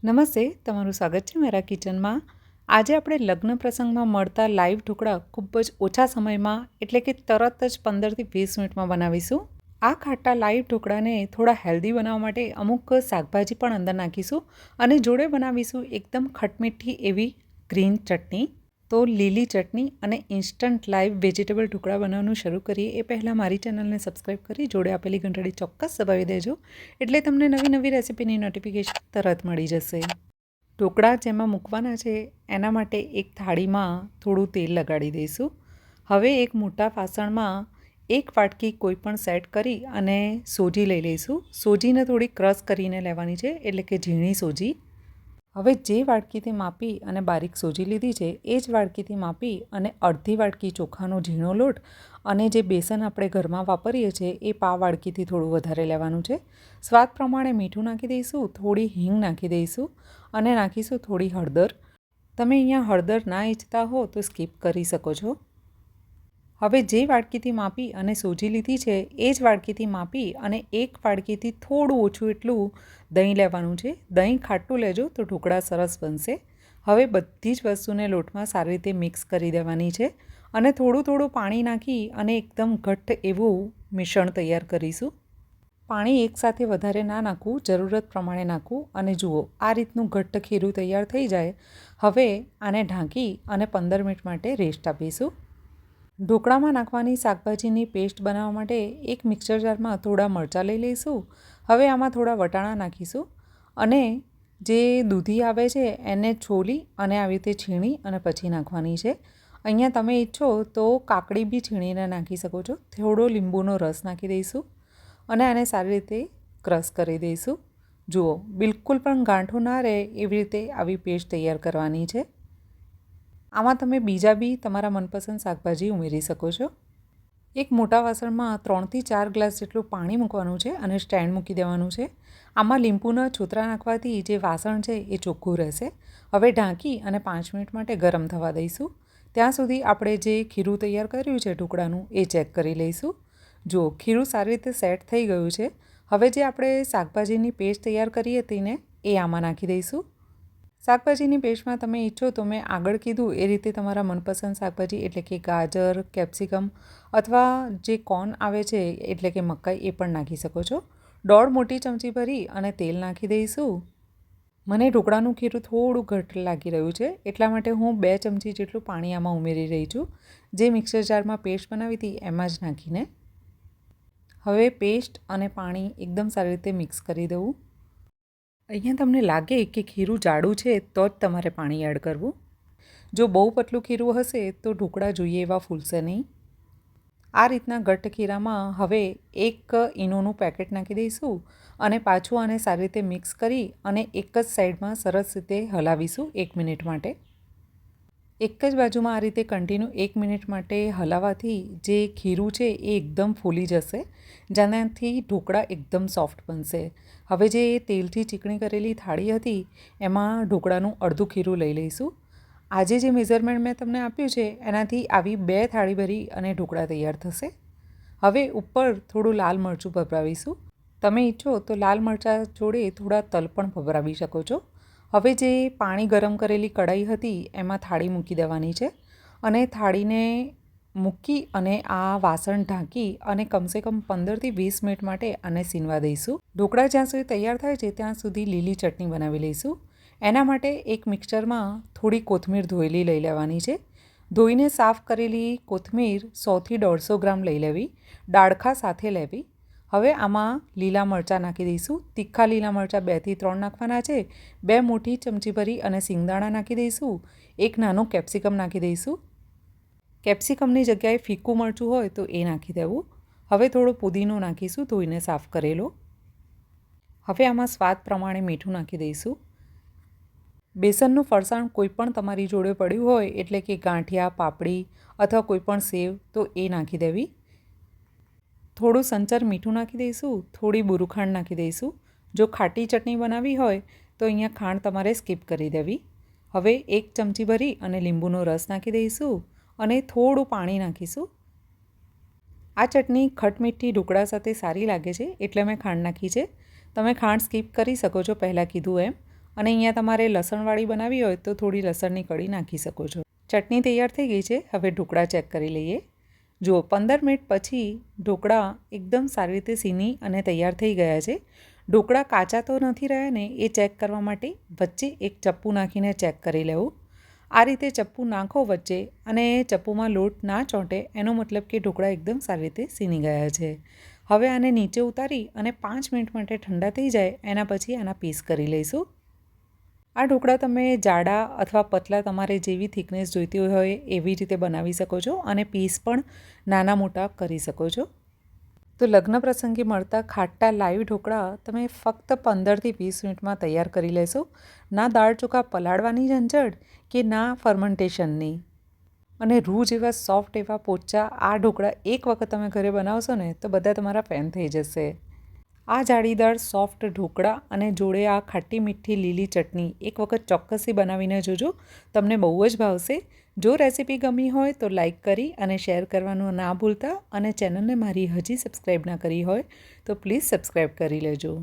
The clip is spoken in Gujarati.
નમસ્તે, તમારું સ્વાગત છે મારા કિચનમાં। આજે આપણે લગ્ન પ્રસંગમાં મળતા લાઈવ ઢોકળા ખૂબ જ ઓછા સમયમાં એટલે કે તરત જ 15થી 20 મિનિટમાં બનાવીશું। આ ખાટા લાઈવ ઢોકળાને થોડા હેલ્ધી બનાવવા માટે અમુક શાકભાજી પણ અંદર નાખીશું અને જોડે બનાવીશું એકદમ ખટમીઠી એવી ગ્રીન ચટણી। તો લીલી ચટણી અને ઇન્સ્ટન્ટ લાઈવ વેજીટેબલ ઢોકળા બનાવવાનું શરૂ કરીએ એ પહેલાં મારી ચેનલને સબસ્ક્રાઈબ કરી જોડે આપેલી ઘંટડી ચોક્કસ દબાવી દેજો, એટલે તમને નવી નવી રેસિપીની નોટિફિકેશન તરત મળી જશે। ઢોકળા જેમાં મૂકવાના છે એના માટે એક થાળીમાં થોડું તેલ લગાડી દઈશું। હવે એક મોટા વાસણમાં એક વાટકી કોઈ પણ સેટ કરી અને સોજી લઈ લઈશું। સોજીને થોડી ક્રશ કરીને લેવાની છે, એટલે કે ઝીણી સોજી। હવે જે વાટકીથી માપી અને બારીક સોજી લીધી છે એ જ વાટકીથી માપી અને અડધી વાટકી ચોખાનો ઝીણો લોટ અને જે બેસન આપણે ઘરમાં વાપરીએ છીએ એ પાવ વાટકીથી થોડું વધારે લેવાનું છે। સ્વાદ પ્રમાણે મીઠું નાખી દઈશું, થોડી હિંગ નાખી દઈશું અને નાખીશું થોડી હળદર। તમે અહીંયા હળદર ના ઈચ્છતા હો તો સ્કીપ કરી શકો છો। હવે જે વાટકીથી માપી અને સોજી લીધી છે એ જ વાટકીથી માપી અને એક વાટકીથી થોડું ઓછું એટલું દહીં લેવાનું છે। દહીં ખાટું લેજો તો ઢોકળા સરસ બનશે। હવે બધી જ વસ્તુને લોટમાં સારી રીતે મિક્સ કરી દેવાની છે અને થોડું થોડું પાણી નાખી અને એકદમ ઘટ્ટ એવું મિશ્રણ તૈયાર કરીશું। પાણી એકસાથે વધારે ના નાખવું, જરૂરત પ્રમાણે નાખવું અને જુઓ આ રીતનું ઘટ્ટ ખીરું તૈયાર થઈ જાય। હવે આને ઢાંકી અને 15 મિનિટ માટે રેસ્ટ આપીશું। ઢોકળામાં નાખવાની શાકભાજીની પેસ્ટ બનાવવા માટે એક મિક્સર જારમાં થોડા મરચાં લઈ લઈશું। હવે આમાં થોડા વટાણા નાખીશું અને જે દૂધી આવે છે એને છોલી અને આવી રીતે છીણી અને પછી નાખવાની છે। અહીંયા તમે ઈચ્છો તો કાકડી બી છીણીને નાખી શકો છો। થોડો લીંબુનો રસ નાખી દઈશું અને આને સારી રીતે ક્રશ કરી દઈશું। જુઓ બિલકુલ પણ ગાંઠો ના રહે એવી રીતે આવી પેસ્ટ તૈયાર કરવાની છે। આમાં તમે બીજા બી તમારા મનપસંદ શાકભાજી ઉમેરી શકો છો। એક મોટા વાસણમાં 3થી 4 ગ્લાસ જેટલું પાણી મૂકવાનું છે અને સ્ટેન્ડ મૂકી દેવાનું છે। આમાં લીંબુના છોતરા નાખવાથી જે વાસણ છે એ ચોખ્ખું રહેશે। હવે ઢાંકી અને 5 મિનિટ માટે ગરમ થવા દઈશું। ત્યાં સુધી આપણે જે ખીરું તૈયાર કર્યું છે ઢોકળાનું એ ચેક કરી લઈશું। જુઓ ખીરું સારી રીતે સેટ થઈ ગયું છે। હવે જે આપણે શાકભાજીની પેસ્ટ તૈયાર કરી હતી ને એ આમાં નાખી દઈશું। શાકભાજીની પેસ્ટમાં તમે ઈચ્છો તો મેં આગળ કીધું એ રીતે તમારા મનપસંદ શાકભાજી એટલે કે ગાજર, કેપ્સિકમ અથવા જે કોર્ન આવે છે એટલે કે મકાઈ એ પણ નાખી શકો છો। 1.5 મોટી ચમચી ભરી અને તેલ નાખી દઈશું। મને ઢોકળાનું ખીરું થોડું ઘટ્ટ લાગી રહ્યું છે એટલા માટે હું 2 ચમચી જેટલું પાણી આમાં ઉમેરી રહી છું, જે મિક્સર જારમાં પેસ્ટ બનાવી હતી એમાં જ નાખીને। હવે પેસ્ટ અને પાણી એકદમ સારી રીતે મિક્સ કરી દઉં। અહીંયા તમને લાગે કે ખીરું જાડું છે તો જ તમારે પાણી એડ કરવું। જો બહુ પતલું ખીરું હશે તો ઢોકળા જોઈએ એવા ફૂલશે નહીં। આ રીતના ઘટ્ટ ખીરામાં હવે એક ઈનોનું પેકેટ નાખી દઈશું અને પાછું આને સારી રીતે મિક્સ કરી અને એક જ સાઈડમાં સરસ રીતે હલાવીશું 1 મિનિટ માટે। એક જ બાજુમાં આ રીતે કન્ટિન્યુ 1 મિનિટ માટે હલાવવાથી જે ખીરું છે એ એકદમ ફૂલી જશે, જેનાથી ઢોકળા એકદમ સોફ્ટ બનશે। હવે જે તેલથી ચીકણી કરેલી થાળી હતી એમાં ઢોકળાનું અડધું ખીરું લઈ લઈશું। આજે જે મેઝરમેન્ટ મેં તમને આપ્યું છે એનાથી આવી 2 થાળી ભરી અને ઢોકળા તૈયાર થશે। હવે ઉપર થોડું લાલ મરચું ભભરાવીશું। તમે ઈચ્છો તો લાલ મરચાં જોડે થોડા તલ પણ ભભરાવી શકો છો। હવે જે પાણી ગરમ કરેલી કઢાઈ હતી એમાં થાળી મૂકી દેવાની છે અને થાળીને મૂકી અને આ વાસણ ઢાંકી અને કમસે કમ 15થી 20 મિનિટ માટે આને સીનવા દઈશું। ઢોકળા જ્યાં સુધી તૈયાર થાય છે ત્યાં સુધી લીલી ચટણી બનાવી લઈશું। એના માટે એક મિક્સરમાં થોડી કોથમીર ધોયેલી લઈ લેવાની છે। ધોઈને સાફ કરેલી કોથમીર 100થી 150 ગ્રામ લઈ લેવી, ડાળખા સાથે લેવી। હવે આમાં લીલા મરચાં નાખી દઈશું। તીખા લીલા મરચાં 2થી 3 નાખવાના છે। 2 મોટી ચમચી ભરી અને સિંગદાણા નાખી દઈશું। એક નાનું કેપ્સિકમ નાખી દઈશું। કેપ્સિકમની જગ્યાએ ફીકું મરચું હોય તો એ નાખી દેવું। હવે થોડો પુદીનો નાખીશું ધોઈને સાફ કરેલો। હવે આમાં સ્વાદ પ્રમાણે મીઠું નાખી દઈશું। બેસનનું ફરસાણ કોઈ પણ તમારી જોડે પડ્યું હોય એટલે કે ગાંઠિયા, પાપડી અથવા કોઈ પણ સેવ તો એ નાખી દેવી। થોડું સંચર મીઠું નાખી દઈશું, થોડી બુરુખાંડ નાખી દઈશું। જો ખાટી ચટણી બનાવી હોય તો અહીંયા ખાંડ તમારે સ્કીપ કરી દેવી। હવે 1 ચમચી ભરી અને લીંબુનો રસ નાખી દઈશું અને થોડું પાણી નાખીશું। આ ચટણી ખટમીઠી ઢોકળા સાથે સારી લાગે છે એટલે મેં ખાંડ નાખી છે। તમે ખાંડ સ્કીપ કરી શકો છો પહેલાં કીધું એમ। અને અહીંયા તમારે લસણવાળી બનાવી હોય તો થોડી લસણની કળી નાખી શકો છો. ચટણી તૈયાર થઈ ગઈ છે. હવે ઢોકળા ચેક કરી લઈએ. જો 15 મિનિટ પછી ઢોકળા એકદમ સારી રીતે સીની અને તૈયાર થઈ ગયા છે. ઢોકળા કાચા તો નથી રહ્યા ને એ ચેક કરવા માટે વચ્ચે એક ચપ્પુ નાખીને ચેક કરી લેવું. આ રીતે ચપ્પુ નાખો વચ્ચે અને ચપ્પુમાં લોટ ના ચોંટે એનો મતલબ કે ઢોકળા એકદમ સારી રીતે સીની ગયા છે. હવે આને નીચે ઉતારી અને 5 મિનિટ માટે ઠંડા થઈ જાય એના પછી આના પીસ કરી લઈશું. આ ઢોકળા તમે જાડા અથવા પતલા તમારે જેવી થિકનેસ જોઈતી હોય એવી રીતે બનાવી શકો છો અને પીસ પણ નાના મોટા કરી શકો છો. તો લગ્ન પ્રસંગે મળતા ખાટા લાઈવ ઢોકળા તમે ફક્ત 15થી 20 મિનિટમાં તૈયાર કરી લેશો. ના દાળ ચોખા પલાળવાની ઝંઝટ કે ના ફર્મેન્ટેશનની. અને રૂ જેવા સોફ્ટ એવા પોચા આ ઢોકળા એક વખત તમે ઘરે બનાવશો ને તો બધા તમારા ફેન થઈ જશે. આ જાળીદાર સોફ્ટ ઢોકળા અને જોડે આ ખાટી મીઠી લીલી ચટણી એક વખત ચોક્કસથી બનાવીને જોજો, તમને બહુ જ ભાવશે. જો રેસીપી ગમી હોય તો લાઈક કરી અને શેર કરવાનું ના ભૂલતા અને ચેનલને મારી હજી સબસ્ક્રાઈબ ના કરી હોય તો પ્લીઝ સબસ્ક્રાઈબ કરી લેજો.